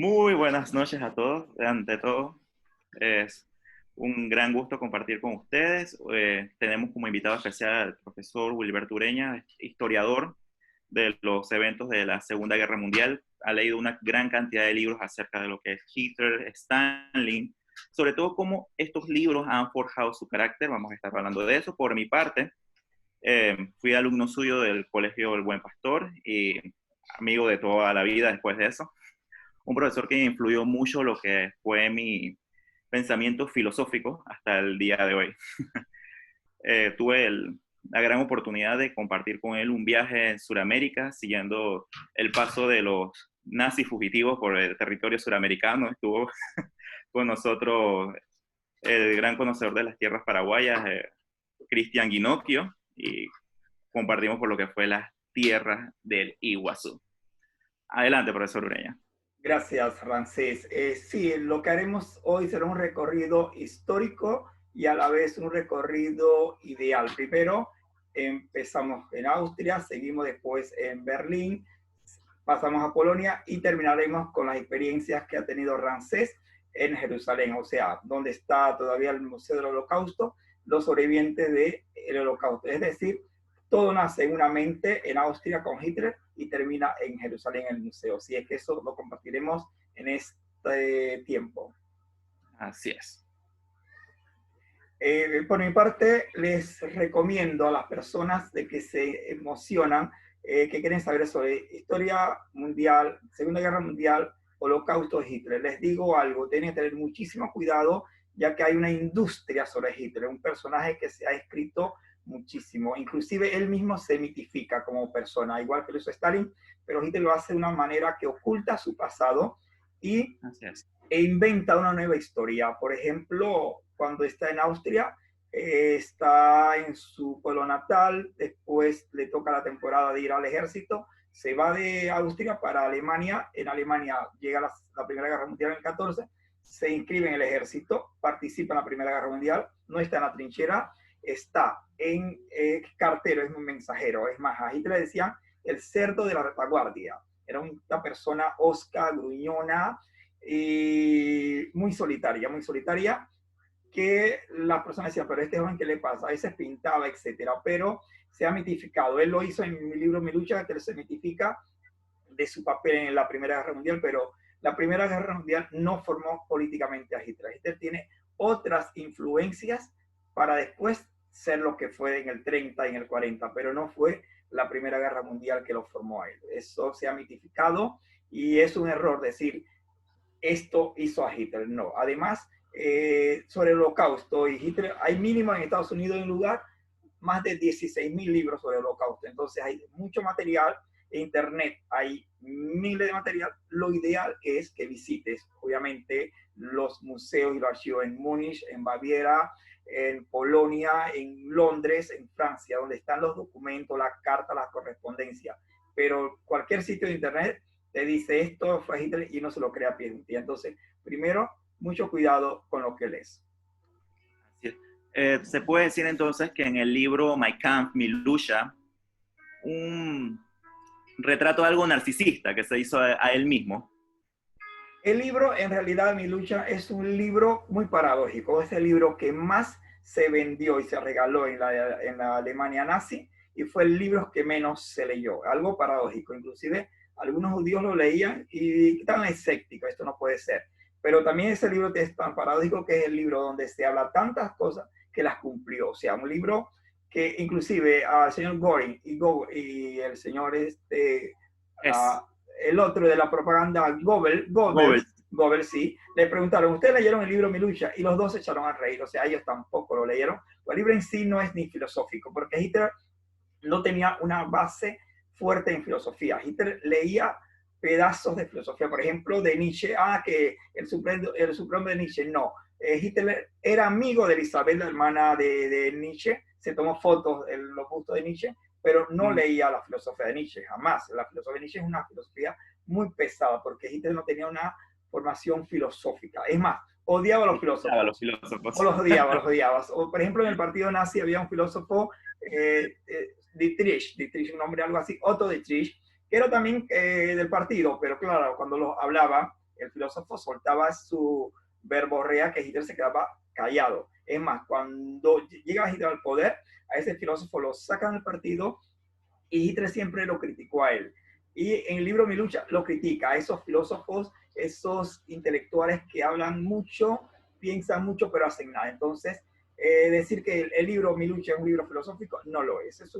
Muy buenas noches a todos. Ante todo, es un gran gusto compartir con ustedes. Tenemos como invitado especial al profesor Wilberto Ureña, historiador de los eventos de la Segunda Guerra Mundial. Ha leído una gran cantidad de libros acerca de lo que es Hitler, Stalin, sobre todo cómo estos libros han forjado su carácter. Vamos a estar hablando de eso. Por mi parte, fui alumno suyo del Colegio El Buen Pastor y amigo de toda la vida después de eso. Un profesor que influyó mucho lo que fue mi pensamiento filosófico hasta el día de hoy. Tuve la gran oportunidad de compartir con él un viaje en Sudamérica, siguiendo el paso de los nazis fugitivos por el territorio suramericano. Estuvo con nosotros el gran conocedor de las tierras paraguayas, Cristian Guinocchio, y compartimos por lo que fue las tierras del Iguazú. Adelante, profesor Ureña. Gracias, Ramsés. Sí, lo que haremos hoy será un recorrido histórico y a la vez un recorrido ideal. Primero empezamos en Austria, seguimos después en Berlín, pasamos a Polonia y terminaremos con las experiencias que ha tenido Ramsés en Jerusalén, o sea, donde está todavía el Museo del Holocausto, los sobrevivientes del Holocausto. Es decir, todo nace en una mente en Austria con Hitler y termina en Jerusalén en el museo. Así es que eso lo compartiremos en este tiempo. Así es. Por mi parte, les recomiendo a las personas de que se emocionan, que quieren saber sobre historia mundial, Segunda Guerra Mundial, Holocausto de Hitler. Les digo algo, tienen que tener muchísimo cuidado, ya que hay una industria sobre Hitler, un personaje que se ha escrito muchísimo. Inclusive él mismo se mitifica como persona, igual que lo hizo Stalin, pero Hitler lo hace de una manera que oculta su pasado y inventa una nueva historia. Por ejemplo, cuando está en Austria, está en su pueblo natal, después le toca la temporada de ir al ejército, se va de Austria para Alemania, en Alemania llega la Primera Guerra Mundial en el 14, se inscribe en el ejército, participa en la Primera Guerra Mundial, no está en la trinchera, está en cartero, es un mensajero. Es más, a Hitler le decían el cerdo de la retaguardia. Era una persona osca, gruñona y muy solitaria, que las personas decían, pero este joven, ¿qué le pasa? A veces pintaba, etcétera, pero se ha mitificado. Él lo hizo en mi libro Mi lucha, que se mitifica de su papel en la Primera Guerra Mundial, pero la Primera Guerra Mundial no formó políticamente a Hitler. Hitler tiene otras influencias para después ser lo que fue en el 30 y en el 40, pero no fue la Primera Guerra Mundial que lo formó a él. Eso se ha mitificado y es un error decir, esto hizo a Hitler. No. Además, sobre el Holocausto y Hitler, hay mínimo en Estados Unidos en lugar más de 16.000 libros sobre el Holocausto. Entonces hay mucho material. En Internet hay miles de material. Lo ideal es que visites, obviamente, los museos y los archivos en Múnich, en Baviera, en Polonia, en Londres, en Francia, donde están los documentos, las cartas, las correspondencias. Pero cualquier sitio de Internet te dice esto fue Hitler y no se lo crea a pie juntillas. Entonces, primero, mucho cuidado con lo que lees. Se puede decir entonces que en el libro My Kampf, Mi lucha, un retrato algo narcisista que se hizo a él mismo. El libro, en realidad, Mi lucha, es un libro muy paradójico. Es el libro que más se vendió y se regaló en la Alemania nazi y fue el libro que menos se leyó. Algo paradójico. Inclusive, algunos judíos lo leían y tan escéptico, esto no puede ser. Pero también ese libro es tan paradójico que es el libro donde se habla tantas cosas que las cumplió. O sea, un libro que inclusive al señor Göring y el señor el otro de la propaganda, Goebbels, sí, le preguntaron, ¿ustedes leyeron el libro Mi lucha? Y los dos se echaron a reír, o sea, ellos tampoco lo leyeron. El libro en sí no es ni filosófico, porque Hitler no tenía una base fuerte en filosofía. Hitler leía pedazos de filosofía, por ejemplo, de Nietzsche, que el supremo de Nietzsche, no. Hitler era amigo de Isabel, la hermana de Nietzsche, se tomó fotos en los bustos de Nietzsche, pero no leía la filosofía de Nietzsche, jamás. La filosofía de Nietzsche es una filosofía muy pesada, porque Hitler no tenía una formación filosófica. Es más, odiaba a los filósofos. O los odiaba. O, por ejemplo, en el partido nazi había un filósofo, Dietrich, un nombre algo así, Otto Dietrich, que era también del partido, pero claro, cuando lo hablaba, el filósofo soltaba su verborrea que Hitler se quedaba callado. Es más, cuando llega Hitler al poder, a ese filósofo lo sacan del partido y Hitler siempre lo criticó a él. Y en el libro Mi lucha lo critica a esos filósofos, esos intelectuales que hablan mucho, piensan mucho, pero hacen nada. Entonces, decir que el libro Mi lucha es un libro filosófico, no lo es. Es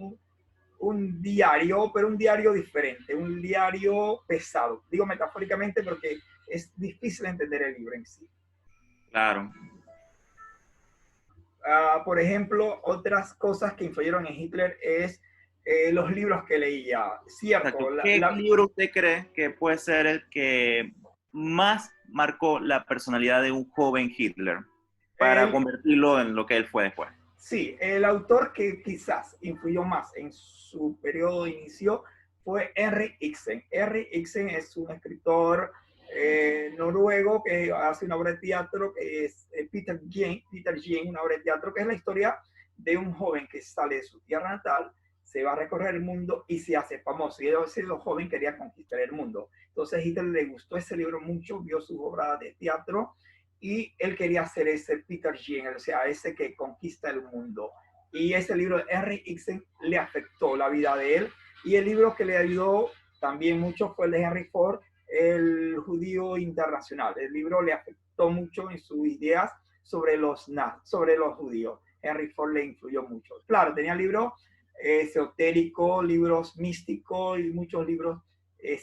un diario, pero un diario diferente, un diario pesado. Digo metafóricamente porque es difícil entender el libro en sí. Claro. Por ejemplo, otras cosas que influyeron en Hitler es los libros que leía. Cierto. ¿Qué libro usted cree que puede ser el que más marcó la personalidad de un joven Hitler para convertirlo en lo que él fue después? Sí, el autor que quizás influyó más en su periodo de inicio fue Henrik Ibsen. Henrik Ibsen es un escritor noruego que hace una obra de teatro que es Peter Yen, una obra de teatro que es la historia de un joven que sale de su tierra natal, se va a recorrer el mundo y se hace famoso. Y ese joven quería conquistar el mundo. Entonces Hitler le gustó ese libro mucho, vio su obra de teatro y él quería ser ese Peter Yen, o sea, ese que conquista el mundo. Y ese libro de Henrik Ibsen le afectó la vida de él. Y el libro que le ayudó también mucho fue el de Henry Ford, El judío internacional. El libro le afectó mucho en sus ideas sobre los judíos. Henry Ford le influyó mucho. Claro, tenía libros esotéricos, libros místicos y muchos libros de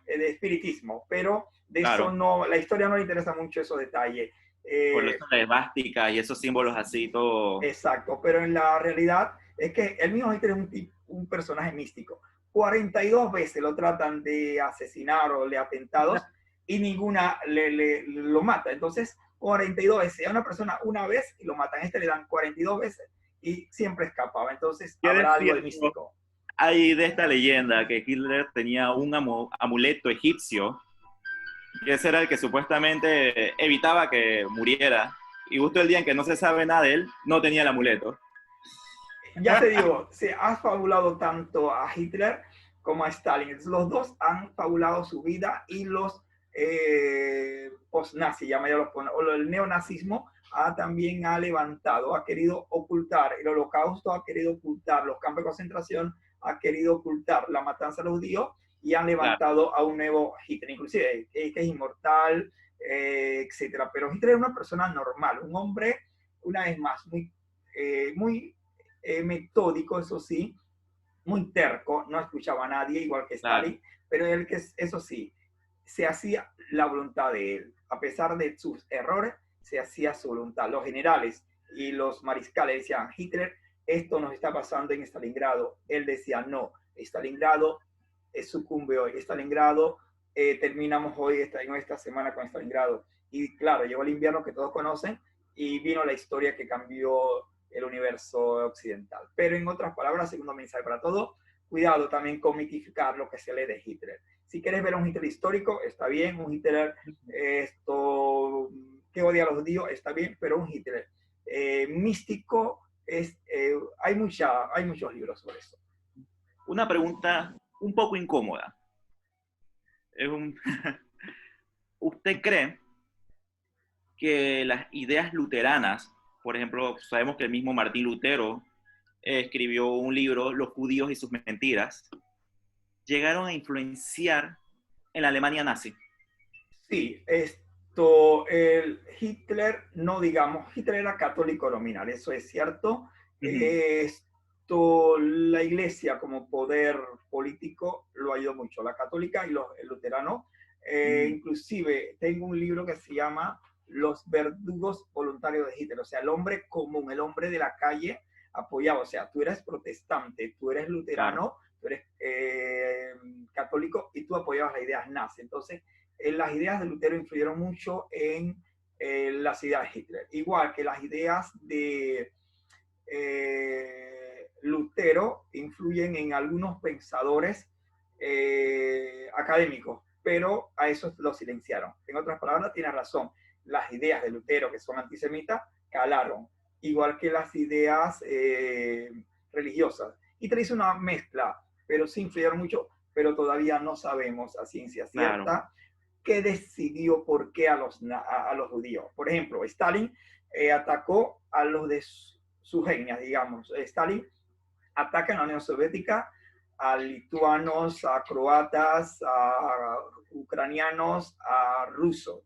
espiritismo, pero de claro. eso no, la historia no le interesa mucho esos detalles. Por eso la esvástica y esos símbolos así, todo. Exacto, pero en la realidad es que el mismo Hitler es un personaje místico. 42 veces lo tratan de asesinar o de atentados y ninguna lo mata. Entonces, 42 veces. A una persona una vez y lo matan. A este le dan 42 veces y siempre escapaba. Entonces, habrá algo de místico. Hay de esta leyenda que Hitler tenía un amuleto egipcio, que ese era el que supuestamente evitaba que muriera. Y justo el día en que no se sabe nada de él, no tenía el amuleto. Ya te digo, se ha fabulado tanto a Hitler como a Stalin. Los dos han fabulado su vida y los post-nazi, o el neonazismo también ha levantado, ha querido ocultar el holocausto, ha querido ocultar los campos de concentración, ha querido ocultar la matanza de los judíos y han levantado a un nuevo Hitler, inclusive que es inmortal, etcétera. Pero Hitler es una persona normal, un hombre, una vez más, muy metódico, eso sí, muy terco, no escuchaba a nadie, igual que Stalin, pero él que eso sí, se hacía la voluntad de él. A pesar de sus errores, se hacía su voluntad. Los generales y los mariscales decían, Hitler, esto nos está pasando en Stalingrado. Él decía, no, Stalingrado sucumbe hoy. Stalingrado, terminamos hoy, en esta semana con Stalingrado. Y claro, llegó el invierno que todos conocen y vino la historia que cambió el universo occidental. Pero en otras palabras, segundo mensaje para todos, cuidado también con mitificar lo que se lee de Hitler. Si quieres ver un Hitler histórico, está bien, un Hitler que odia a los judíos, está bien, pero un Hitler místico, hay muchos libros sobre eso. Una pregunta un poco incómoda. ¿Usted cree que las ideas luteranas, por ejemplo, sabemos que el mismo Martín Lutero escribió un libro, Los judíos y sus mentiras, llegaron a influenciar en la Alemania nazi? Sí, Hitler, no digamos, Hitler era católico nominal, eso es cierto. La iglesia como poder político lo ayudó mucho, la católica y el luterano. Inclusive tengo un libro que se llama Los verdugos voluntarios de Hitler, o sea, el hombre común, el hombre de la calle apoyado, o sea, tú eres protestante, tú eres luterano, tú eres católico y tú apoyabas las ideas nazi. Entonces, las ideas de Lutero influyeron mucho en las ideas de Hitler, igual que las ideas de Lutero influyen en algunos pensadores académicos, pero a esos lo silenciaron. En otras palabras, tiene razón, las ideas de Lutero, que son antisemitas, calaron, igual que las ideas religiosas. Hitler hizo una mezcla, pero sí influyeron mucho, pero todavía no sabemos a ciencia cierta qué decidió por qué a los judíos. Por ejemplo, Stalin atacó a los de sus etnias, digamos. Stalin ataca en la Unión Soviética a lituanos, a croatas, a ucranianos, a rusos.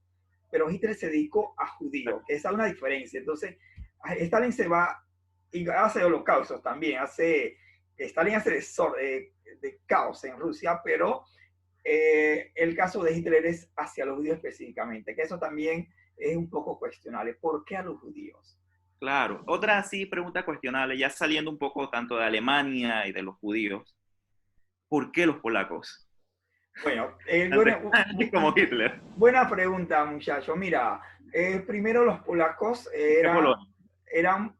Pero Hitler se dedicó a judíos, que esa es una diferencia. Entonces, Stalin se va y hace holocaustos también. Stalin hace de caos en Rusia, pero el caso de Hitler es hacia los judíos específicamente, que eso también es un poco cuestionable. ¿Por qué a los judíos? Claro. Otra sí pregunta cuestionable, ya saliendo un poco tanto de Alemania y de los judíos. ¿Por qué los polacos? Bueno, Como Hitler. buena pregunta, muchacho. Mira, primero los polacos ¿Qué Polonia? eran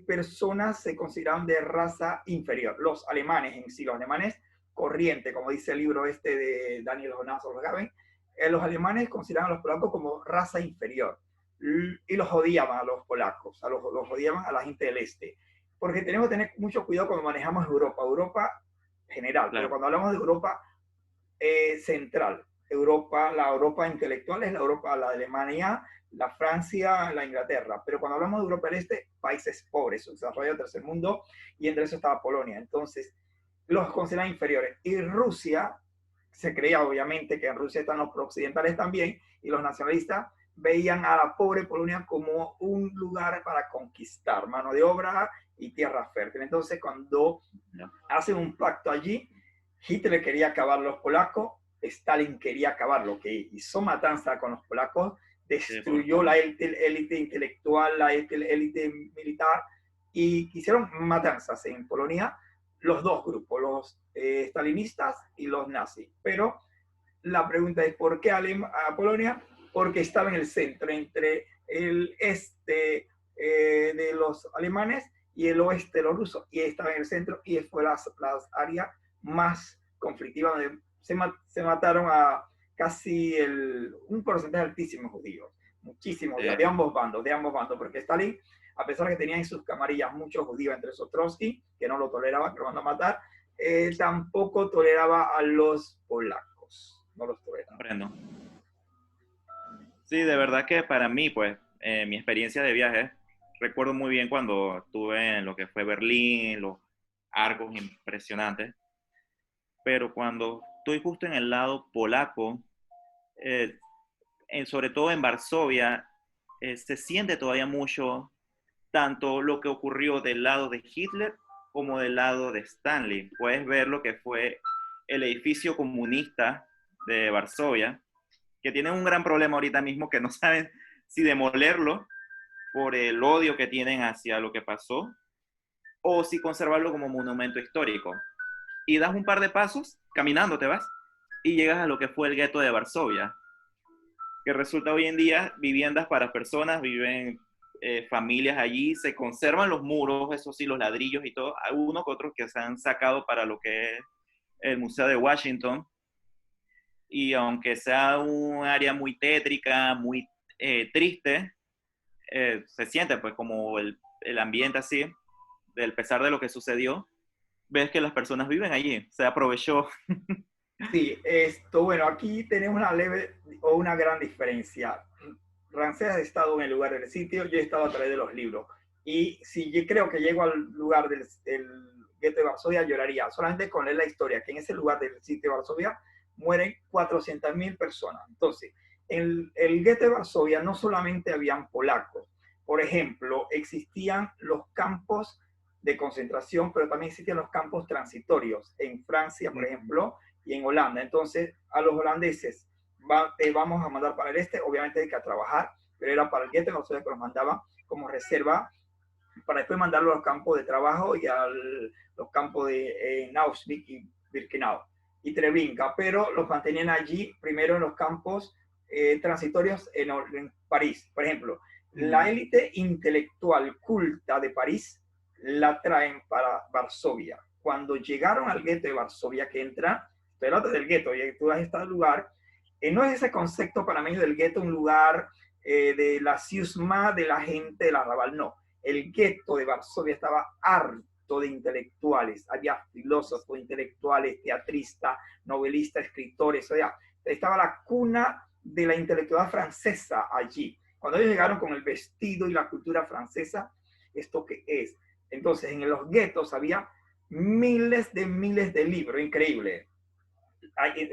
personas, se consideraban de raza inferior. Los alemanes en sí, los alemanes corriente, como dice el libro este de Daniel Jonas Orgaben, los alemanes consideraban a los polacos como raza inferior y los odiaban a los polacos, los odiaban a la gente del este. Porque tenemos que tener mucho cuidado cuando manejamos Europa, Europa general, Claro. pero cuando hablamos de Europa central, Europa, la Europa intelectual es la Europa, la Alemania, la Francia, la Inglaterra. Pero cuando hablamos de Europa del Este, países pobres, desarrollado tercer mundo, y entre eso estaba Polonia. Entonces, los consideran inferiores. Y Rusia, se creía obviamente que en Rusia están los prooccidentales también, y los nacionalistas veían a la pobre Polonia como un lugar para conquistar, mano de obra y tierra fértil. Entonces, cuando hacen un pacto allí, Hitler quería acabar los polacos, Stalin quería acabar lo que hizo matanza con los polacos, destruyó la élite intelectual, la élite militar, y hicieron matanzas en Polonia, los dos grupos, los stalinistas y los nazis. Pero la pregunta es, ¿por qué a Polonia? Porque estaba en el centro, entre el este de los alemanes y el oeste de los rusos, y estaba en el centro, y fue las áreas más conflictivas, donde se mataron a casi un porcentaje altísimo de judíos, muchísimos, de ambos bandos, porque Stalin, a pesar de que tenía en sus camarillas muchos judíos, entre esos Trotsky, que no lo toleraba, que lo mandó a matar, tampoco toleraba a los polacos, no los toleraba. Comprendo. Sí, de verdad que para mí, pues, mi experiencia de viaje, recuerdo muy bien cuando estuve en lo que fue Berlín, los arcos impresionantes, pero cuando estoy justo en el lado polaco, sobre todo en Varsovia, se siente todavía mucho tanto lo que ocurrió del lado de Hitler como del lado de Stanley. Puedes ver lo que fue el edificio comunista de Varsovia, que tienen un gran problema ahorita mismo, que no saben si demolerlo por el odio que tienen hacia lo que pasó, o si conservarlo como monumento histórico. Y das un par de pasos, caminando te vas, y llegas a lo que fue el gueto de Varsovia, que resulta hoy en día viviendas para personas, viven familias allí, se conservan los muros, eso sí, los ladrillos y todo, hay unos que otros que se han sacado para lo que es el Museo de Washington, y aunque sea un área muy tétrica, muy triste, se siente pues como el ambiente así, del pesar de lo que sucedió, ves que las personas viven allí, se aprovechó. Sí, bueno, aquí tenemos una leve o una gran diferencia. Ramsés ha estado en el lugar del sitio, yo he estado a través de los libros. Y si yo creo que llego al lugar del gueto de Varsovia, lloraría. Solamente con leer la historia, que en ese lugar del sitio de Varsovia mueren 400.000 personas. Entonces, en el gueto de Varsovia no solamente habían polacos. Por ejemplo, existían los campos de concentración, pero también existían los campos transitorios. En Francia, por ejemplo, y en Holanda. Entonces, a los holandeses vamos a mandar para el este, obviamente hay que trabajar, pero era para el gueto, no sé, que los mandaban como reserva para después mandarlo a los campos de trabajo y a los campos de Auschwitz y Birkenau y Treblinka, pero los mantenían allí primero en los campos transitorios en París. Por ejemplo, la élite intelectual culta de París la traen para Varsovia. Cuando llegaron al gueto de Varsovia, que entra, pero del gueto, y tú has estado en el lugar, no es ese concepto para mí del gueto un lugar de la ciusma de la gente del arrabal, no. El gueto de Varsovia estaba harto de intelectuales, había filósofos, intelectuales, teatristas, novelistas, escritores, o sea, estaba la cuna de la intelectualidad francesa allí. Cuando ellos llegaron con el vestido y la cultura francesa, ¿esto qué es? Entonces, en los guetos había miles de libros, increíble.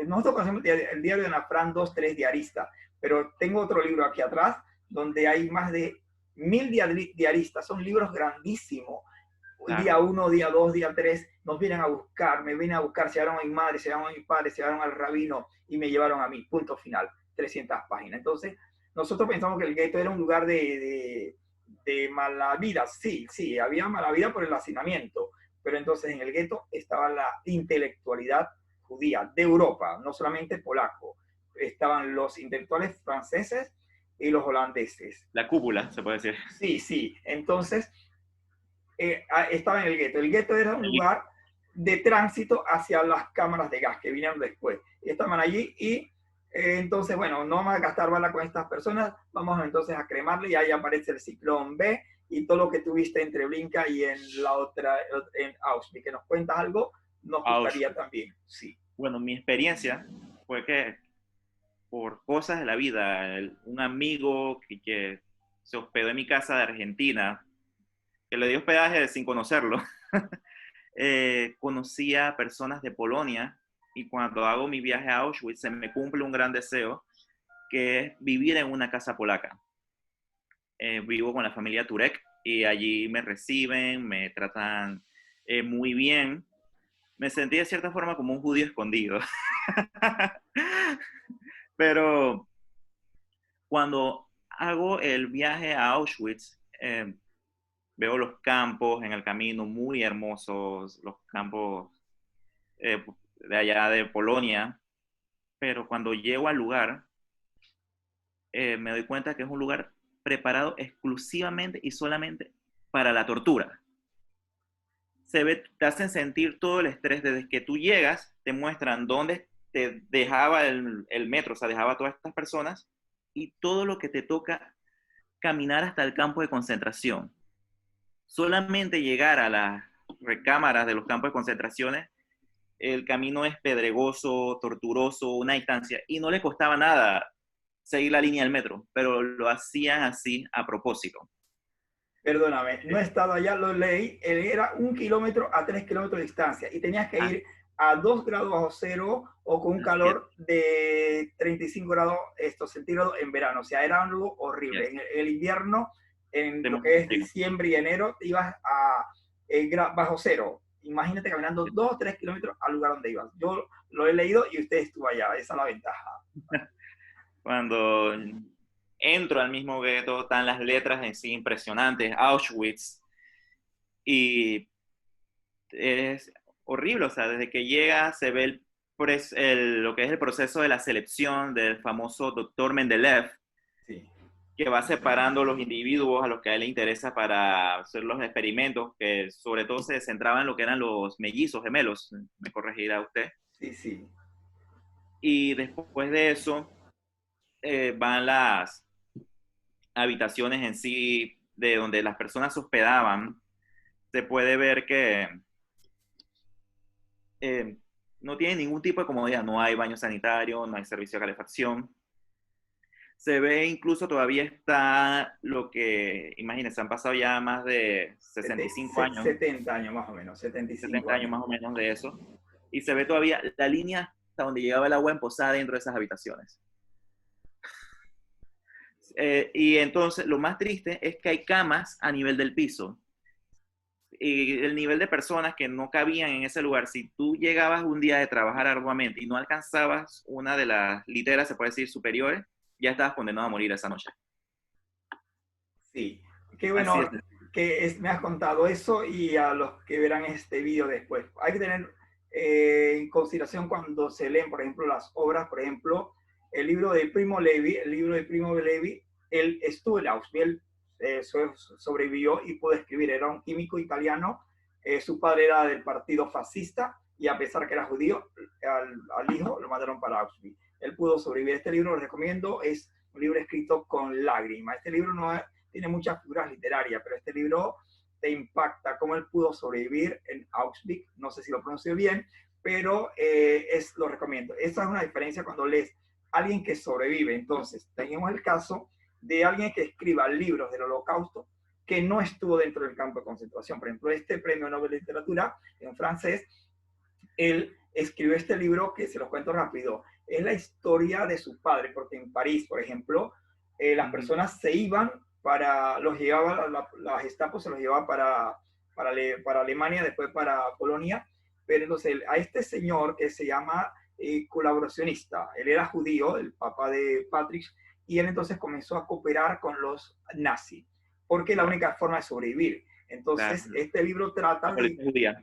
Nosotros conocemos el diario de Ana Frank, 2, 3 diaristas, pero tengo otro libro aquí atrás donde hay más de 1000 diaristas, son libros grandísimos. Claro. Día 1, día 2, día 3, nos vienen a buscar, me vienen a buscar, se llevaron a mi madre, se llevaron a mi padre, se llevaron al rabino y me llevaron a mí, punto final, 300 páginas. Entonces, nosotros pensamos que el gueto era un lugar de mala vida, sí, había mala vida por el hacinamiento, pero entonces en el gueto estaba la intelectualidad judía de Europa, no solamente polaco, estaban los intelectuales franceses y los holandeses. La cúpula, se puede decir. Sí, entonces estaba en el gueto. El gueto era un lugar de tránsito hacia las cámaras de gas que vinieron después. Estaban allí y entonces, bueno, no vamos a gastar bala con estas personas, vamos entonces a cremarle y ahí aparece el ciclón B y todo lo que tuviste entre Brinca y en la otra, en Auschwitz. ¿Que nos cuentas algo? Nos gustaría también, sí. Bueno, mi experiencia fue que por cosas de la vida, un amigo que se hospedó en mi casa de Argentina, que le dio hospedaje sin conocerlo, conocía personas de Polonia y cuando hago mi viaje a Auschwitz se me cumple un gran deseo, que es vivir en una casa polaca. Vivo con la familia Turek y allí me reciben, me tratan muy bien. Me sentí de cierta forma como un judío escondido. Pero cuando hago el viaje a Auschwitz, veo los campos en el camino muy hermosos, los campos de allá de Polonia, pero cuando llego al lugar, me doy cuenta que es un lugar preparado exclusivamente y solamente para la tortura. Te hacen sentir todo el estrés desde que tú llegas, te muestran dónde te dejaba el metro, o sea, dejaba a todas estas personas y todo lo que te toca caminar hasta el campo de concentración. Solamente llegar a las recámaras de los campos de concentraciones, el camino es pedregoso, torturoso, una distancia, y no le costaba nada seguir la línea del metro, pero lo hacían así a propósito. Perdóname, no he estado allá, lo leí, era 1 kilómetro a 3 kilómetros de distancia y tenías que ir a 2 grados bajo cero o con un calor de 35 grados centígrados en verano. O sea, era algo horrible. En el invierno, en lo que es diciembre y enero, te ibas a bajo cero. Imagínate caminando 2 o 3 kilómetros al lugar donde ibas. Yo lo he leído y usted estuvo allá. Esa es la ventaja. Cuando entro al mismo gueto, están las letras en sí impresionantes, Auschwitz, y es horrible, o sea, desde que llega se ve lo que es el proceso de la selección del famoso doctor Mendeleev, sí, que va separando los individuos a los que a él le interesa para hacer los experimentos, que sobre todo se centraban en lo que eran los mellizos, gemelos, me corregirá usted. Sí. Y después de eso van las habitaciones en sí, de donde las personas se hospedaban. Se puede ver que no tiene ningún tipo de comodidad, no hay baño sanitario, no hay servicio de calefacción. Se ve incluso todavía está lo que, imagínense, han pasado ya más de 65 años. 70 años más o menos, 70 años más o menos de eso. Y se ve todavía la línea hasta donde llegaba el agua emposada dentro de esas habitaciones. Y entonces lo más triste es que hay camas a nivel del piso. Y el nivel de personas que no cabían en ese lugar, si tú llegabas un día de trabajar arduamente y no alcanzabas una de las literas, se puede decir, superiores, ya estabas condenado a morir esa noche. Sí, qué bueno que me has contado eso y a los que verán este video después. Hay que tener en consideración cuando se leen, por ejemplo, las obras, por ejemplo, el libro de Primo Levi, él estuvo en Auschwitz, sobrevivió y pudo escribir, era un químico italiano, su padre era del partido fascista y a pesar que era judío, al hijo lo mandaron para Auschwitz. Él pudo sobrevivir. Este libro lo recomiendo, es un libro escrito con lágrimas. Este libro no tiene muchas figuras literarias, pero este libro te impacta cómo él pudo sobrevivir en Auschwitz, no sé si lo pronuncio bien, pero lo recomiendo. Esa es una diferencia cuando lees alguien que sobrevive. Entonces, tenemos el caso de alguien que escriba libros del Holocausto que no estuvo dentro del campo de concentración. Por ejemplo, este premio Nobel de Literatura en francés, él escribió este libro que se los cuento rápido. Es la historia de su padre, porque en París, por ejemplo, las personas se iban los llevaba, la Gestapo se los llevaba para Alemania, después para Polonia, pero entonces a este señor que se llama colaboracionista, él era judío, el papá de Patrick, y él entonces comenzó a cooperar con los nazis, porque es la única forma de sobrevivir. Entonces, este libro trata de...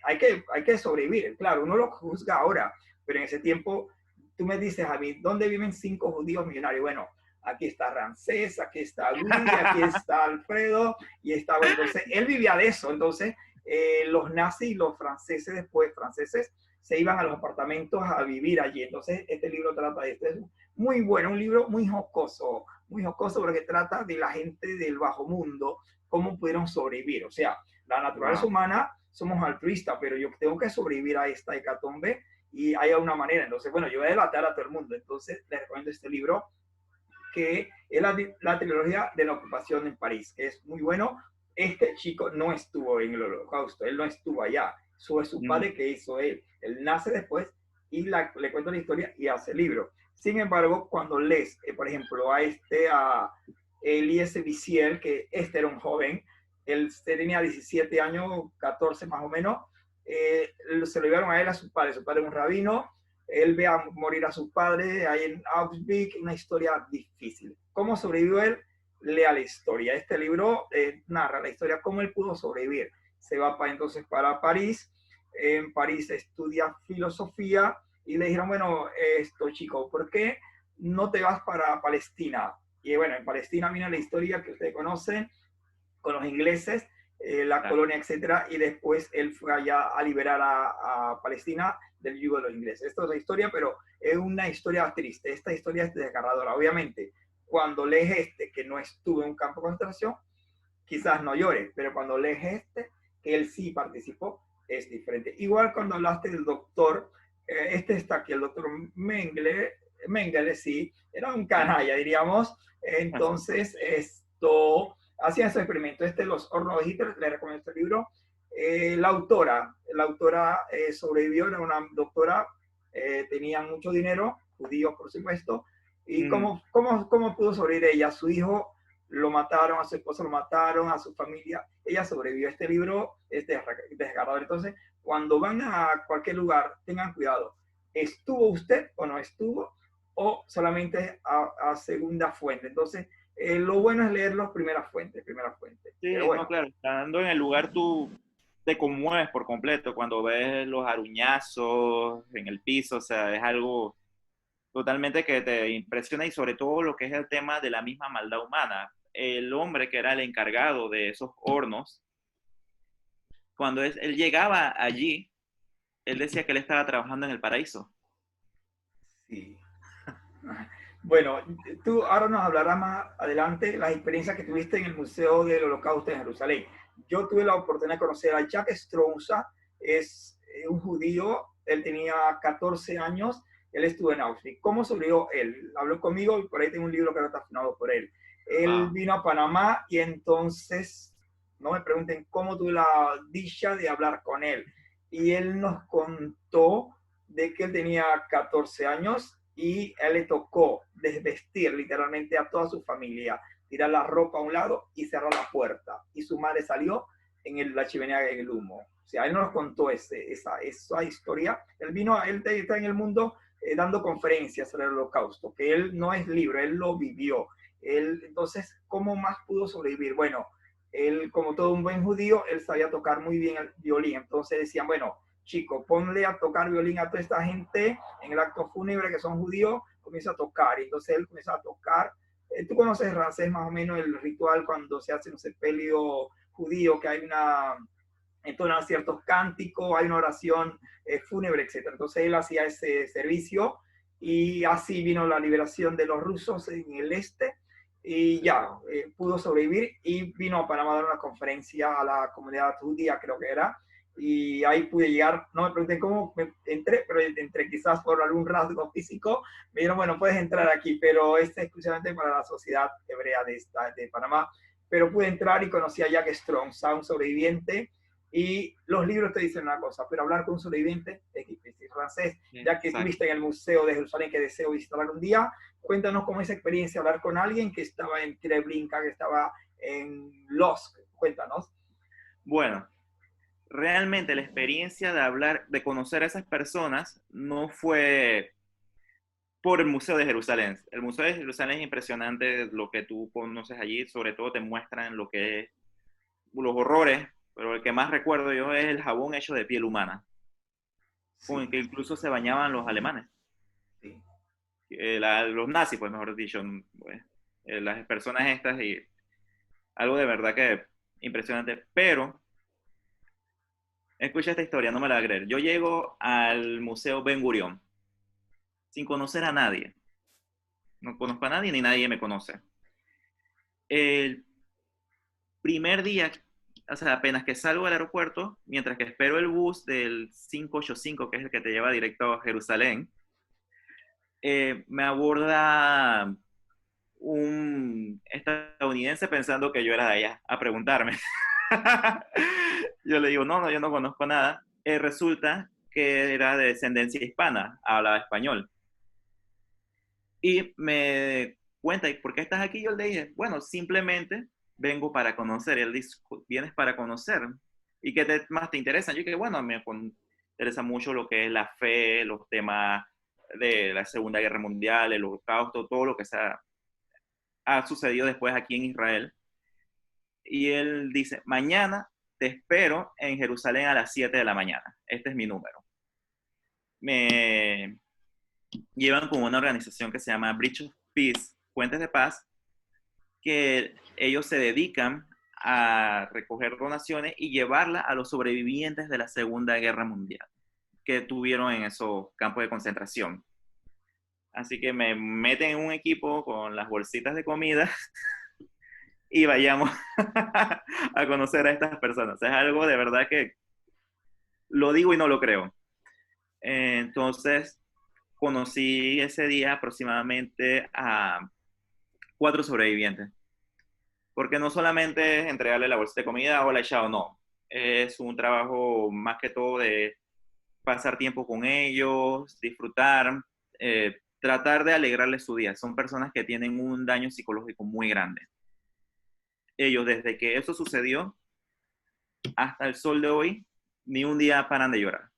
hay que sobrevivir, claro, uno lo juzga ahora, pero en ese tiempo tú me dices a mí, ¿dónde viven 5 judíos millonarios? Bueno, aquí está Ramsés, aquí está Luis, aquí está Alfredo, y está, bueno, entonces él vivía de eso. Entonces los nazis y los franceses después, se iban a los apartamentos a vivir allí. Entonces este libro trata de esto, es muy bueno, un libro muy jocoso porque trata de la gente del bajo mundo, cómo pudieron sobrevivir. O sea, la naturaleza humana, somos altruistas, pero yo tengo que sobrevivir a esta hecatombe y hay una manera. Entonces, bueno, yo voy a delatar a todo el mundo. Entonces, les recomiendo este libro, que es la trilogía de la ocupación en París, que es muy bueno. Este chico no estuvo en el Holocausto, él no estuvo allá. Eso es su padre que hizo él. Él nace después y le cuenta la historia y hace el libro. Sin embargo, cuando lees, por ejemplo, a Elie Wiesel, que este era un joven, él tenía 17 años, 14 más o menos, se lo llevaron a él a su padre era un rabino, él ve a morir a su padre ahí en Auschwitz, una historia difícil. ¿Cómo sobrevivió él? Lea la historia. Este libro narra la historia, cómo él pudo sobrevivir. Se va entonces para París, en París estudia filosofía y le dijeron, bueno, chico, ¿por qué no te vas para Palestina? Y bueno, en Palestina viene la historia que ustedes conocen, con los ingleses, la colonia, etcétera, y después él fue allá a liberar a Palestina del yugo de los ingleses. Esto es la historia, pero es una historia triste. Esta historia es desgarradora. Obviamente, cuando lees que no estuvo en un campo de concentración, quizás no llores, pero cuando lees que él sí participó, es diferente. Igual cuando hablaste del doctor, está aquí, el doctor Mengele, sí, era un canalla, diríamos. Entonces, hacían ese experimento. Los hornos de Hitler, le recomiendo este libro. La autora sobrevivió, era una doctora, tenía mucho dinero, judío por supuesto, y ¿cómo pudo sobrevivir ella? Su hijo lo mataron, a su esposo lo mataron, a su familia, ella sobrevivió. Este libro es desgarrador. Entonces, cuando van a cualquier lugar, tengan cuidado. ¿Estuvo usted o no estuvo? O solamente a segunda fuente. Entonces, lo bueno es leer las primeras fuentes. Sí, pero bueno. no, claro, estando en el lugar tú te conmueves por completo cuando ves los aruñazos en el piso, o sea, es algo totalmente que te impresiona y sobre todo lo que es el tema de la misma maldad humana. El hombre que era el encargado de esos hornos, cuando él llegaba allí, él decía que él estaba trabajando en el paraíso. Sí. Bueno, tú ahora nos hablarás más adelante las experiencias que tuviste en el Museo del Holocausto en Jerusalén. Yo tuve la oportunidad de conocer a Jacques Stroussa, es un judío, él tenía 14 años, él estuvo en Auschwitz. ¿Cómo sobrevivió él? Habló conmigo y por ahí tengo un libro que ahora está firmado por él. Él vino a Panamá y entonces, no me pregunten cómo tuve la dicha de hablar con él. Y él nos contó de que él tenía 14 años y él le tocó desvestir literalmente a toda su familia, tirar la ropa a un lado y cerrar la puerta. Y su madre salió en la chimenea en el humo. O sea, él nos contó esa historia. Él está en el mundo dando conferencias sobre el Holocausto, que él no es libro, él lo vivió. Entonces, ¿cómo más pudo sobrevivir? Bueno, él, como todo un buen judío, él sabía tocar muy bien el violín. Entonces decían, bueno, chico, ponle a tocar violín a toda esta gente en el acto fúnebre que son judíos, comienza a tocar. Y entonces él comienza a tocar. Tú conoces, Ramsés, más o menos el ritual cuando se hace un sepelio judío, que hay entonan ciertos cánticos, hay una oración fúnebre, etc. Entonces él hacía ese servicio y así vino la liberación de los rusos en el este y ya pudo sobrevivir y vino a Panamá a dar una conferencia a la comunidad judía, creo que era, y ahí pude llegar. No me pregunten cómo me entré, pero entré quizás por algún rasgo físico. Me dijeron, bueno, puedes entrar aquí, pero este es exclusivamente para la sociedad hebrea de Panamá. Pero pude entrar y conocí a Jack Strong, un sobreviviente. Y los libros te dicen una cosa, pero hablar con un sobreviviente es difícil, francés. Ya que Exacto. estuviste en el Museo de Jerusalén, que deseo visitar algún día, cuéntanos cómo es esa experiencia hablar con alguien que estaba en Treblinka, que estaba en Losk. Cuéntanos. Bueno, realmente la experiencia de hablar, de conocer a esas personas, no fue por el Museo de Jerusalén. El Museo de Jerusalén es impresionante lo que tú conoces allí, sobre todo te muestran lo que es los horrores, pero el que más recuerdo yo es el jabón hecho de piel humana, con Sí, el que incluso se bañaban los alemanes, sí. los nazis, pues mejor dicho, pues, las personas estas y algo de verdad que impresionante, pero escucha esta historia, no me la va a creer. Yo llego al Museo Ben Gurión sin conocer a nadie, no conozco a nadie ni nadie me conoce. El primer día, o sea, apenas que salgo del aeropuerto, mientras que espero el bus del 585, que es el que te lleva directo a Jerusalén, me aborda un estadounidense pensando que yo era de allá, a preguntarme. Yo le digo, no, no, yo no conozco nada. Resulta que era de descendencia hispana, hablaba español. Y me cuenta, ¿y por qué estás aquí? Yo le dije, bueno, simplemente vengo para conocer. Y él dice, vienes para conocer. ¿Y qué más te interesa? Yo dije, bueno, me interesa mucho lo que es la fe, los temas de la Segunda Guerra Mundial, el Holocausto, todo lo que ha sucedido después aquí en Israel. Y él dice, mañana te espero en Jerusalén a las 7 de la mañana. Este es mi número. Me llevan con una organización que se llama Bridge of Peace, Puentes de Paz, que ellos se dedican a recoger donaciones y llevarla a los sobrevivientes de la Segunda Guerra Mundial que tuvieron en esos campos de concentración. Así que me meten en un equipo con las bolsitas de comida y vayamos a conocer a estas personas. Es algo de verdad que lo digo y no lo creo. Entonces, conocí ese día aproximadamente a 4 sobrevivientes. Porque no solamente es entregarle la bolsa de comida o la chao, no. Es un trabajo más que todo de pasar tiempo con ellos, disfrutar, tratar de alegrarles su día. Son personas que tienen un daño psicológico muy grande. Ellos, desde que eso sucedió hasta el sol de hoy, ni un día paran de llorar,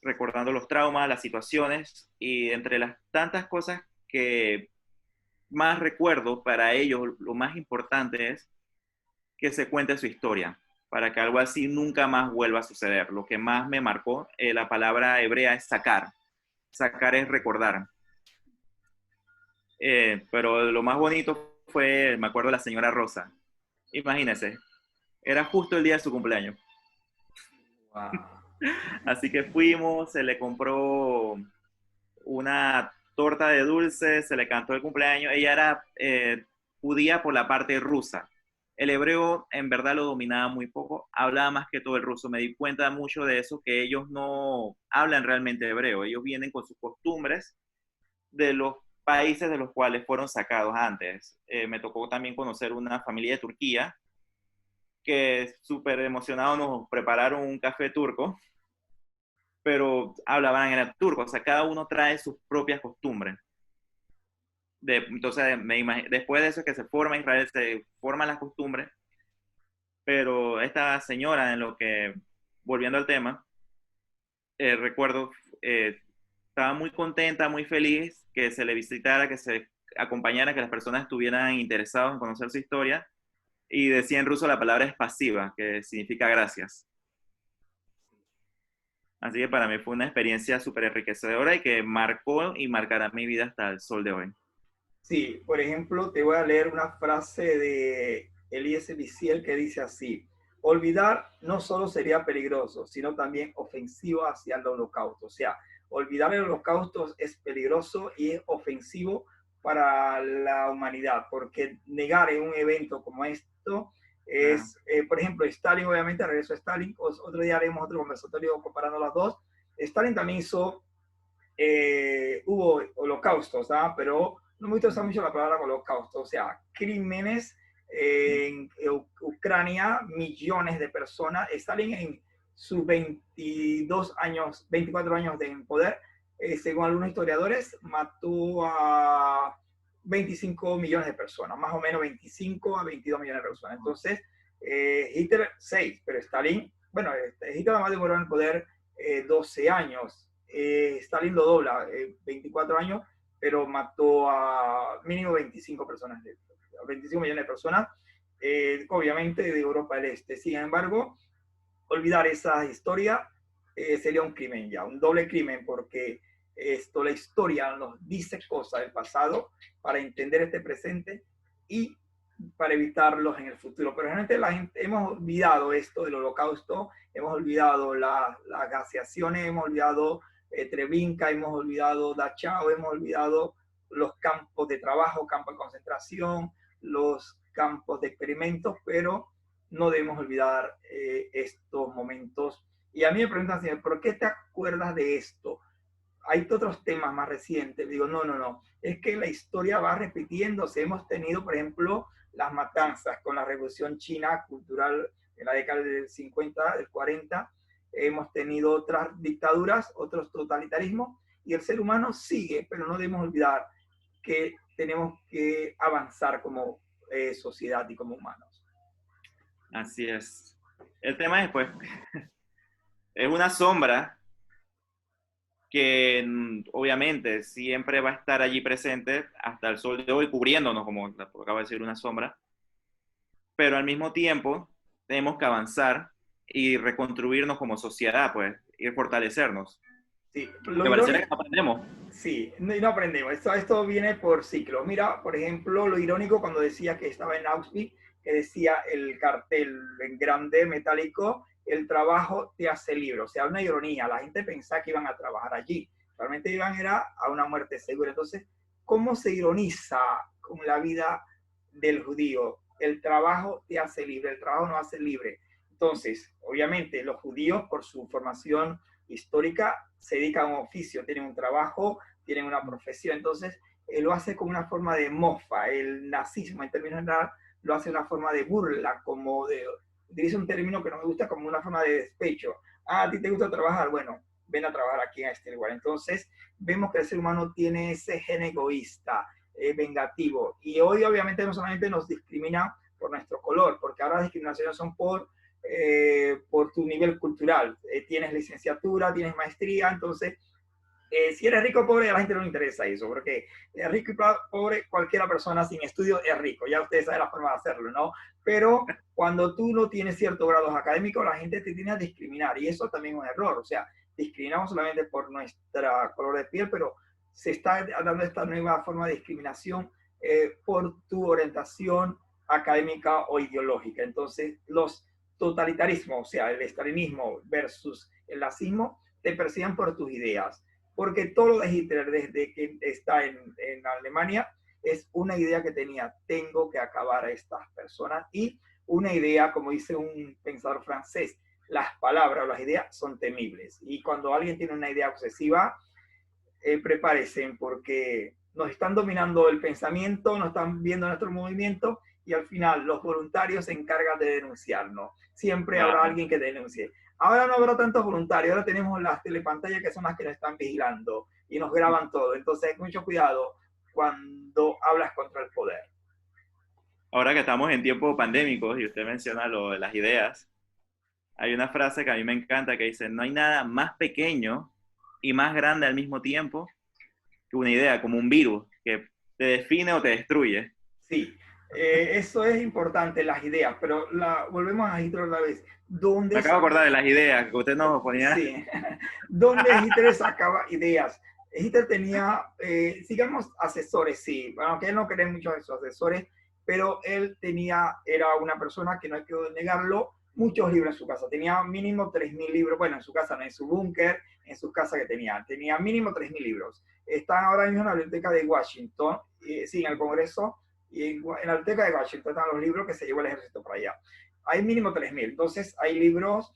recordando los traumas, las situaciones, y entre las tantas cosas que más recuerdo para ellos, lo más importante es que se cuente su historia, para que algo así nunca más vuelva a suceder. Lo que más me marcó, la palabra hebrea es sacar. Sacar es recordar. Pero lo más bonito fue, me acuerdo, la señora Rosa. Imagínense, era justo el día de su cumpleaños. Wow. Así que fuimos, se le compró una torta de dulce, se le cantó el cumpleaños. Ella era judía por la parte rusa. El hebreo en verdad lo dominaba muy poco, hablaba más que todo el ruso. Me di cuenta mucho de eso, que ellos no hablan realmente hebreo, ellos vienen con sus costumbres de los países de los cuales fueron sacados antes. Me tocó también conocer una familia de Turquía que súper emocionados nos prepararon un café turco, pero hablaban en el turco, o sea, cada uno trae sus propias costumbres. Entonces, después de eso que se forma Israel, se forman las costumbres, pero esta señora, en lo que, volviendo al tema, recuerdo, eh, estaba muy contenta, muy feliz que se le visitara, que se acompañara, que las personas estuvieran interesadas en conocer su historia, y decía en ruso la palabra es pasiva, que significa gracias. Así que para mí fue una experiencia súper enriquecedora y que marcó y marcará mi vida hasta el sol de hoy. Sí, por ejemplo, te voy a leer una frase de Eliezer Wiesel que dice así: olvidar no solo sería peligroso, sino también ofensivo hacia el holocausto. O sea, olvidar el holocausto es peligroso y es ofensivo para la humanidad, porque negar en un evento como esto Claro. Por ejemplo, Stalin, obviamente, regreso a Stalin. Otro día haremos otro conversatorio comparando las dos. Stalin también hubo holocaustos, ¿ah? Pero no me gusta usar mucho la palabra holocausto, o sea, crímenes en Ucrania, millones de personas. Stalin en sus 22 años, 24 años de poder, según algunos historiadores, mató a 25 millones de personas, más o menos 25 a 22 millones de personas. Entonces, Hitler 6, pero Stalin, bueno, Hitler además demoró en el poder 12 años. Stalin lo dobla, 24 años, pero mató a mínimo 25 personas, 25 millones de personas, obviamente de Europa del Este. Sin embargo, olvidar esa historia sería un crimen ya, un doble crimen, porque la historia nos dice cosas del pasado para entender este presente y para evitarlos en el futuro. Pero realmente la gente, hemos olvidado esto del holocausto, hemos olvidado las gaseaciones, hemos olvidado Treblinka, hemos olvidado Dachau, hemos olvidado los campos de trabajo, campos de concentración, los campos de experimentos, pero no debemos olvidar estos momentos. Y a mí me preguntan, ¿por qué te acuerdas de esto? Hay otros temas más recientes. Digo, no. Es que la historia va repitiéndose. Hemos tenido, por ejemplo, las matanzas con la Revolución China cultural en la década del 50, del 40. Hemos tenido otras dictaduras, otros totalitarismos, y el ser humano sigue, pero no debemos olvidar que tenemos que avanzar como sociedad y como humanos. Así es. El tema es, pues, es una sombra que obviamente siempre va a estar allí presente hasta el sol de hoy, cubriéndonos, como acaba de decir, una sombra, pero al mismo tiempo tenemos que avanzar y reconstruirnos como sociedad, pues, y fortalecernos. Sí, lo Porque pareciera que irónico, no aprendemos. sí, no aprendemos. Esto viene por ciclos. Mira, por ejemplo, lo irónico cuando decía que estaba en Auschwitz, que decía el cartel en grande, metálico, el trabajo te hace libre. O sea, una ironía. La gente pensaba que iban a trabajar allí. Realmente iban era a una muerte segura. Entonces, ¿cómo se ironiza con la vida del judío? El trabajo te hace libre, el trabajo no hace libre. Entonces, obviamente, los judíos, por su formación histórica, se dedican a un oficio, tienen un trabajo, tienen una profesión. Entonces, lo hace como una forma de mofa. El nazismo, en términos general, lo hace una forma de burla, como de, utiliza un término que no me gusta, como una forma de despecho. Ah, ¿a ti te gusta trabajar? Bueno, ven a trabajar aquí en este lugar. Entonces, vemos que el ser humano tiene ese gen egoísta, vengativo. Y hoy, obviamente, no solamente nos discrimina por nuestro color, porque ahora las discriminaciones son por tu nivel cultural. Tienes licenciatura, tienes maestría, entonces, si eres rico o pobre, a la gente no le interesa eso, porque rico y pobre, cualquiera persona sin estudio es rico, ya ustedes saben la forma de hacerlo, ¿no? Pero cuando tú no tienes ciertos grados académicos, la gente te tiene a discriminar, y eso también es un error, o sea, discriminamos solamente por nuestra color de piel, pero se está dando esta nueva forma de discriminación por tu orientación académica o ideológica. Entonces, los totalitarismos, o sea, el estalinismo versus el nazismo, te persiguen por tus ideas. Porque todo lo de Hitler, desde que está en Alemania, es una idea que tenía, tengo que acabar a estas personas. Y una idea, como dice un pensador francés, las palabras o las ideas son temibles. Y cuando alguien tiene una idea obsesiva, prepárense porque nos están dominando el pensamiento, nos están viendo nuestro movimiento y al final los voluntarios se encargan de denunciarnos. Siempre habrá Wow. alguien que denuncie. Ahora no habrá tantos voluntarios, ahora tenemos las telepantallas que son las que nos están vigilando y nos graban todo. Entonces, mucho cuidado cuando hablas contra el poder. Ahora que estamos en tiempos pandémicos y usted menciona lo de las ideas, hay una frase que a mí me encanta que dice, no hay nada más pequeño y más grande al mismo tiempo que una idea, como un virus, que te define o te destruye. Sí, eso es importante, las ideas, pero volvemos a Hitler otra vez. Me ¿Dónde acabo de saca? acordar de las ideas que usted nos ponía. Sí, ¿dónde Hitler sacaba ideas? Hitler tenía, digamos, asesores, sí, bueno, aunque él no quería muchos de sus asesores, pero él tenía, era una persona que no hay que negarlo, muchos libros en su casa. Tenía mínimo 3.000 libros, bueno, en su casa, no, en su búnker, en su casa que tenía mínimo 3.000 libros. Están ahora mismo en la biblioteca de Washington, sí, en el Congreso, y en la biblioteca de Washington están los libros que se llevó el ejército para allá. Hay mínimo 3.000. Entonces hay libros,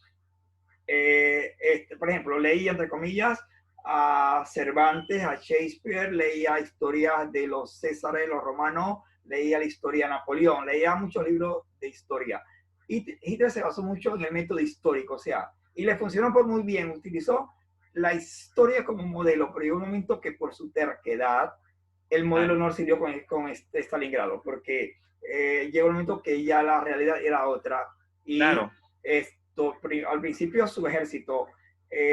por ejemplo, leí entre comillas a Cervantes, a Shakespeare, leía historias de los Césares, los romanos, leía la historia de Napoleón, leía muchos libros de historia. Y Hitler se basó mucho en el método histórico, o sea, y le funcionó por muy bien, utilizó la historia como modelo, pero llegó un momento que por su terquedad, el modelo Claro, no sirvió con Stalingrado, porque llegó un momento que ya la realidad era otra, y claro, esto, al principio su ejército,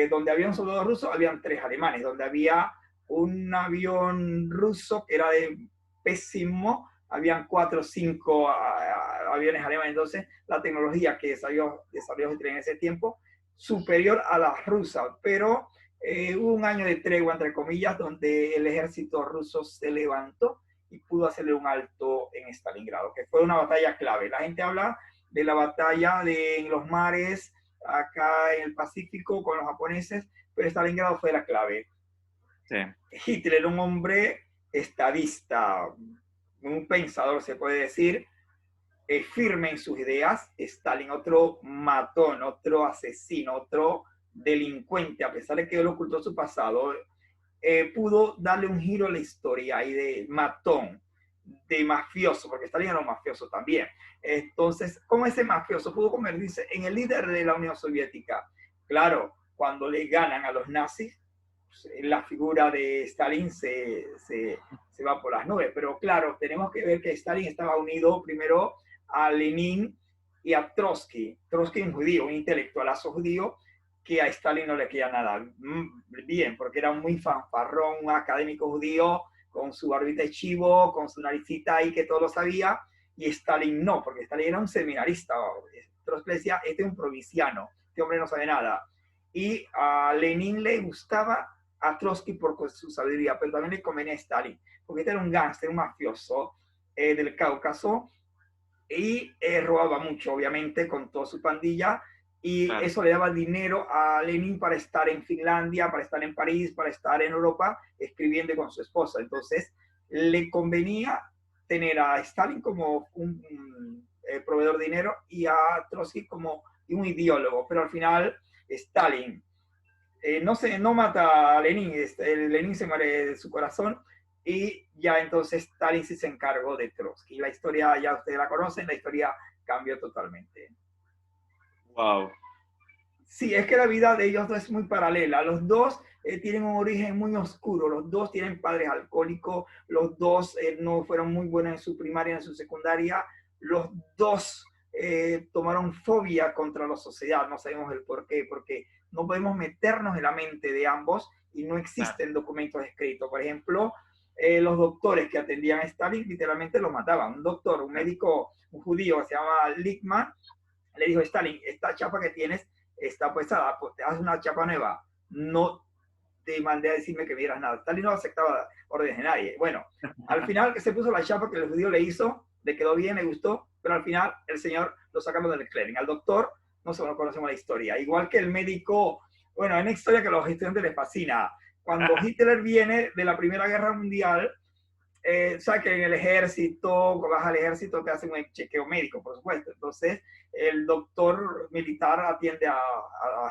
donde había un soldado ruso, habían 3 alemanes, donde había un avión ruso que era de pésimo, habían 4 o 5 aviones alemanes. Entonces la tecnología que desarrolló Hitler en ese tiempo superior a la rusa, pero hubo un año de tregua, entre comillas, donde el ejército ruso se levantó y pudo hacerle un alto en Stalingrado, que fue una batalla clave. La gente habla de la batalla en los mares, acá en el Pacífico con los japoneses, pero Stalingrado fue la clave. sí, Hitler era un hombre estadista, un pensador, se puede decir, firme en sus ideas. Stalin, otro matón, otro asesino, otro delincuente, a pesar de que él ocultó su pasado, pudo darle un giro a la historia y de matón, de mafioso, porque Stalin era un mafioso también. Entonces, ¿cómo ese mafioso pudo convertirse en el líder de la Unión Soviética? Claro, cuando le ganan a los nazis, la figura de Stalin se va por las nubes. Pero claro, tenemos que ver que Stalin estaba unido primero a Lenin y a Trotsky. Trotsky es un judío, un intelectualazo judío, que a Stalin no le queda nada bien, porque era muy fanfarrón, un académico judío, con su barbita de chivo, con su naricita ahí que todo lo sabía, y Stalin no, porque Stalin era un seminarista. Trotsky decía, este es un provinciano, este hombre no sabe nada. Y a Lenin le gustaba a Trotsky por su sabiduría, pero también le convenía a Stalin, porque este era un gángster, un mafioso del Cáucaso, y robaba mucho, obviamente, con toda su pandilla, y claro. eso le daba dinero a Lenin para estar en Finlandia, para estar en París, para estar en Europa, escribiendo con su esposa. Entonces, le convenía tener a Stalin como un proveedor de dinero y a Trotsky como un ideólogo, pero al final Stalin no mata a Lenin, Lenin se muere de su corazón y ya entonces Stalin sí se encargó de Trotsky. La historia ya ustedes la conocen, la historia cambió totalmente. Wow. Sí, es que la vida de ellos dos es muy paralela. Los dos tienen un origen muy oscuro. Los dos tienen padres alcohólicos. Los dos no fueron muy buenos en su primaria, en su secundaria. Los dos tomaron fobia contra la sociedad. No sabemos el por qué, porque no podemos meternos en la mente de ambos y no Claro, existen documentos escritos. Por ejemplo, los doctores que atendían a Stalin literalmente lo mataban. Un doctor, un claro. médico, un judío que se llama Lickman, le dijo: Stalin, esta chapa que tienes está puesta, pues te haz una chapa nueva. No te mandé a decirme que vieras nada. Stalin no aceptaba órdenes de nadie. Bueno, al final que se puso la chapa que el judío le hizo, le quedó bien, le gustó, pero al final el señor lo sacaron del clearing. Al doctor no se lo conocemos la historia. Igual que el médico, bueno, hay una historia que a los estudiantes les fascina. Cuando Hitler viene de la Primera Guerra Mundial, sabes que en el ejército, cuando vas al ejército te hacen un chequeo médico, por supuesto. Entonces, el doctor militar atiende a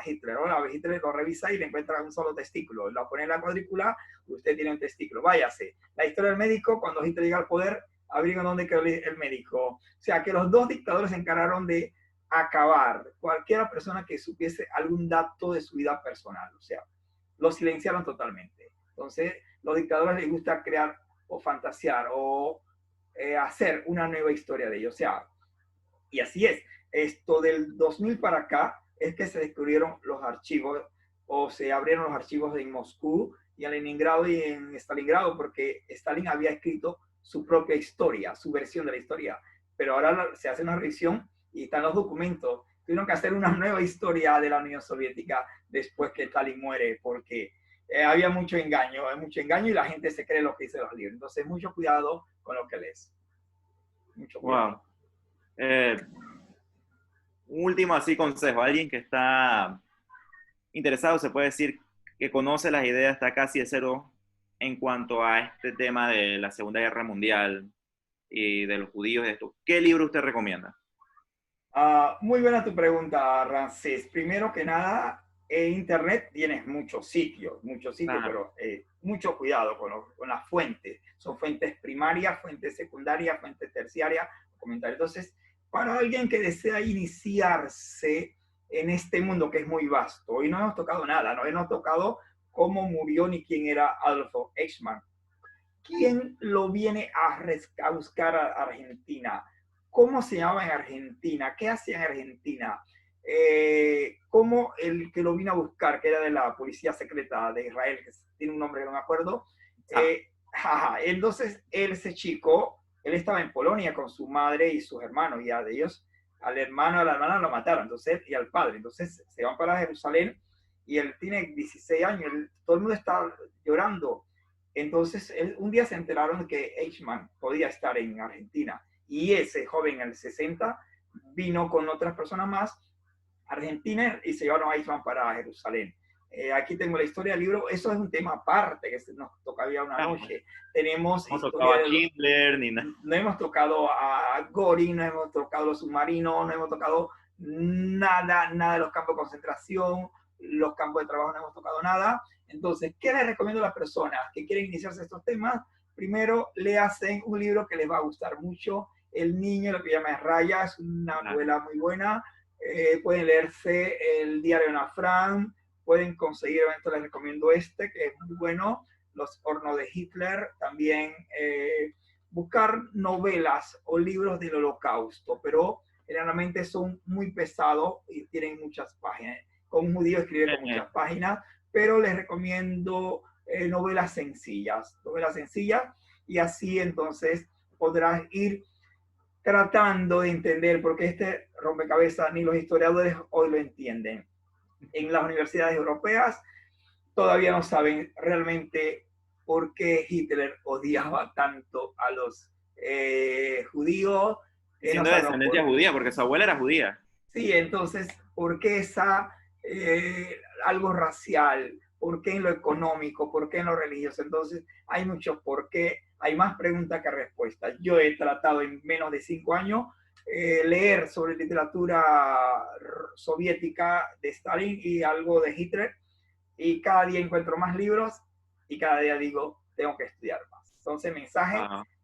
Hitler, ¿no? A Hitler lo revisa y le encuentra un solo testículo. Lo pone en la cuadrícula, usted tiene un testículo, váyase. La historia del médico, cuando Hitler llega al poder, averiguan dónde quedó el médico. O sea, que los dos dictadores se encargaron de acabar cualquier persona que supiese algún dato de su vida personal. O sea, lo silenciaron totalmente. Entonces, los dictadores les gusta crear o fantasear o hacer una nueva historia de ellos. O sea, y así es. Esto del 2000 para acá es que se descubrieron los archivos o se abrieron los archivos en Moscú y en Leningrado y en Stalingrado, porque Stalin había escrito su propia historia, su versión de la historia. Pero ahora se hace una revisión y están los documentos. Tuvieron que hacer una nueva historia de la Unión Soviética después que Stalin muere, porque había mucho engaño y la gente se cree lo que dice los libros. Entonces, mucho cuidado con lo que lees. Mucho cuidado. Wow. Eh, un último así consejo, alguien que está interesado, se puede decir que conoce las ideas, está casi de cero en cuanto a este tema de la Segunda Guerra Mundial. y de los judíos. Esto. ¿Qué libro usted recomienda? Muy buena tu pregunta, Ramsés. Primero que nada, en Internet tienes muchos sitios, Claro. pero mucho cuidado con las fuentes. Son fuentes primarias, fuentes secundarias, fuentes terciarias, comentarios. Entonces, para alguien que desea iniciarse en este mundo que es muy vasto, hoy no hemos tocado nada, no hemos tocado cómo murió ni quién era Adolfo Eichmann. ¿Quién lo viene a buscar a Argentina? ¿Cómo se llamaba en Argentina? ¿Qué hacía en Argentina? ¿Cómo el que lo vino a buscar, que era de la policía secreta de Israel, que tiene un nombre que no me acuerdo? Ah, Entonces, ese chico, él estaba en Polonia con su madre y sus hermanos, y a de ellos, al hermano, a la hermana lo mataron, entonces, y al padre. Entonces, se van para Jerusalén y él tiene 16 años, todo el mundo está llorando. Entonces, un día se enteraron de que Eichmann podía estar en Argentina y ese joven en el 60 vino con otras personas más a Argentina y se llevaron a Eichmann para Jerusalén. Aquí tengo la historia del libro, eso es un tema aparte que nos tocaría una noche. Tenemos no tocaba historia a de Hitler ni nada. no hemos tocado a Göring, no hemos tocado los submarinos, no hemos tocado nada de los campos de concentración, los campos de trabajo no hemos tocado nada. Entonces, ¿qué les recomiendo a las personas que quieren iniciarse estos temas? Primero, le hacen un libro que les va a gustar mucho, El niño, lo que llama Raya, es una novela muy buena. Pueden leerse El diario de Ana Frank, pueden conseguir, eventos les recomiendo este, que es muy bueno, Los hornos de Hitler, también buscar novelas o libros del Holocausto, pero generalmente son muy pesados y tienen muchas páginas. Como un judío escribe con muchas páginas, pero les recomiendo novelas sencillas, y así entonces podrás ir tratando de entender, porque este rompecabezas ni los historiadores hoy lo entienden. En las universidades europeas todavía no saben realmente por qué Hitler odiaba tanto a los judíos. No Siendo de sabemos descendencia por judía, porque su abuela era judía. Sí, entonces, ¿por qué algo racial? ¿Por qué en lo económico? ¿Por qué en lo religioso? Entonces, hay muchos por qué, hay más preguntas que respuestas. Yo he tratado en menos de 5 años leer sobre literatura soviética de Stalin y algo de Hitler, y cada día encuentro más libros y cada día digo, tengo que estudiar más. Entonces, mensaje,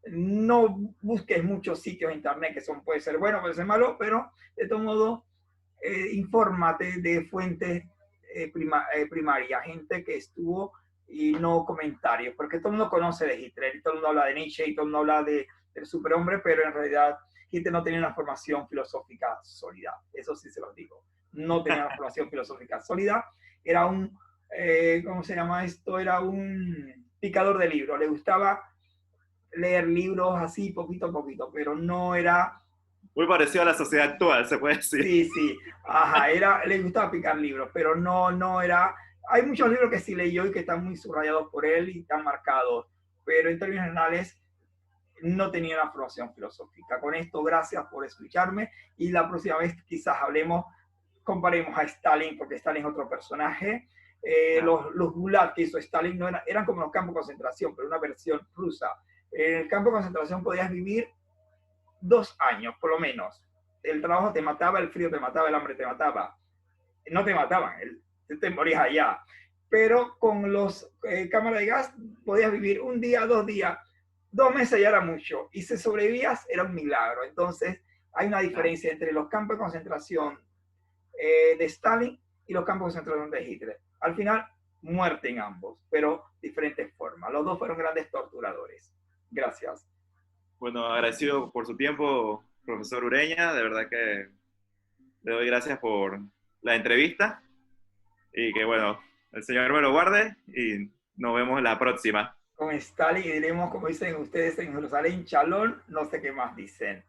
no busques muchos sitios en internet que puede ser bueno, puede ser malo, pero de todo modo, infórmate de fuentes primarias, gente que estuvo y no comentarios, porque todo el mundo conoce de Hitler, y todo el mundo habla de Nietzsche, y todo el mundo habla del superhombre, pero en realidad Hitler no tenía una formación filosófica sólida, eso sí se los digo, no tenía una formación filosófica sólida, era un, ¿cómo se llama esto? Era un picador de libros, le gustaba leer libros así poquito a poquito, pero no era... Muy parecido a la sociedad actual, se puede decir. Sí, le gustaba picar libros, pero no era... Hay muchos libros que sí leyó y que están muy subrayados por él y están marcados, pero en términos generales no tenía una formación filosófica. Con esto, gracias por escucharme, y la próxima vez quizás comparemos a Stalin, porque Stalin es otro personaje. Los gulag que hizo Stalin no eran como los campos de concentración, pero una versión rusa. En el campo de concentración podías vivir 2 años, por lo menos. El trabajo te mataba, el frío te mataba, el hambre te mataba. No te mataban, te morías allá. Pero con los cámaras de gas podías vivir 1 día, 2 días, 2 meses ya era mucho. Y si sobrevivías, era un milagro. Entonces, hay una diferencia entre los campos de concentración de Stalin y los campos de concentración de Hitler. Al final, muerte en ambos, pero diferentes formas. Los dos fueron grandes torturadores. Gracias. Bueno, agradecido por su tiempo, profesor Ureña. De verdad que le doy gracias por la entrevista y que, bueno, el Señor me lo guarde y nos vemos en la próxima. Con Stalin y diremos, como dicen ustedes en Jerusalén, Shalom, no sé qué más dicen.